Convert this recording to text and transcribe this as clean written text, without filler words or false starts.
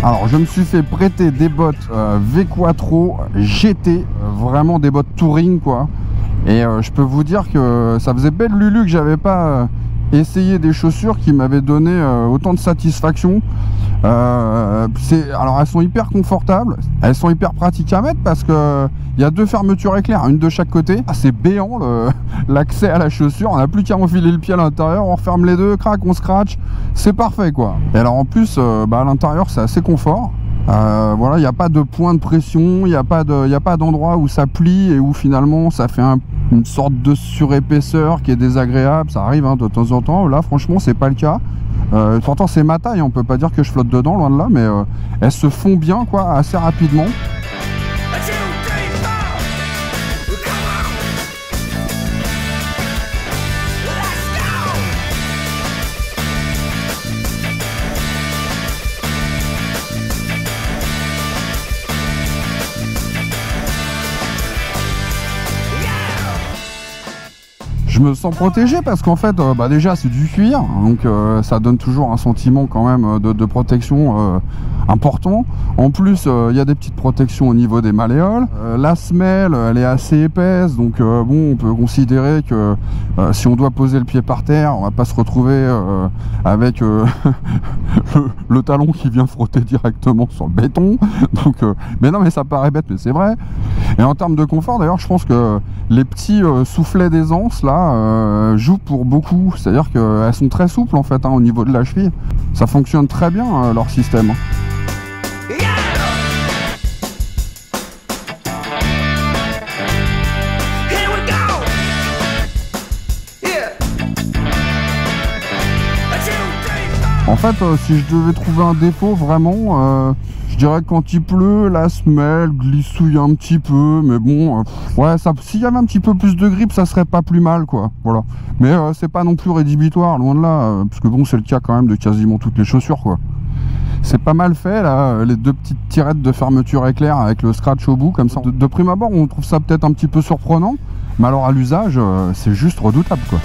Alors je me suis fait prêter des bottes V-Quattro GT, vraiment des bottes touring quoi. Et je peux vous dire que ça faisait belle lulu que j'avais pas essayé des chaussures qui m'avaient donné autant de satisfaction. Alors elles sont hyper confortables, elles sont hyper pratiques à mettre parce que il y a deux fermetures éclair, une de chaque côté. Ah, c'est béant l'accès à la chaussure, on n'a plus qu'à enfiler le pied à l'intérieur, on referme les deux, crac, on scratch, c'est parfait quoi. Et alors en plus à l'intérieur c'est assez confort. Voilà, il n'y a pas de point de pression, il n'y a pas d'endroit où ça plie et où finalement ça fait une sorte de surépaisseur qui est désagréable. Ça arrive hein, de temps en temps. Là franchement c'est pas le cas. Pourtant c'est ma taille, on peut pas dire que je flotte dedans, loin de là, mais elles se font bien quoi, assez rapidement. Je me sens protégé parce qu'en fait déjà c'est du cuir, donc ça donne toujours un sentiment quand même de protection important. En plus il y a des petites protections au niveau des malléoles. La semelle elle est assez épaisse, donc bon, on peut considérer que si on doit poser le pied par terre, on va pas se retrouver avec le talon qui vient frotter directement sur le béton. Donc mais non, mais ça paraît bête mais c'est vrai. Et en termes de confort d'ailleurs, je pense que les petits soufflets d'aisance là jouent pour beaucoup, c'est à dire qu'elles sont très souples en fait hein, au niveau de la cheville. Ça fonctionne très bien leur système. En fait si je devais trouver un défaut vraiment je dirais que quand il pleut, la semelle glissouille un petit peu, mais bon, ouais, s'il y avait un petit peu plus de grippe, ça serait pas plus mal, quoi. Voilà. Mais c'est pas non plus rédhibitoire, loin de là, parce que bon, c'est le cas quand même de quasiment toutes les chaussures, quoi. C'est pas mal fait, là, les deux petites tirettes de fermeture éclair avec le scratch au bout, comme ça. De prime abord, on trouve ça peut-être un petit peu surprenant, mais alors à l'usage, c'est juste redoutable, quoi.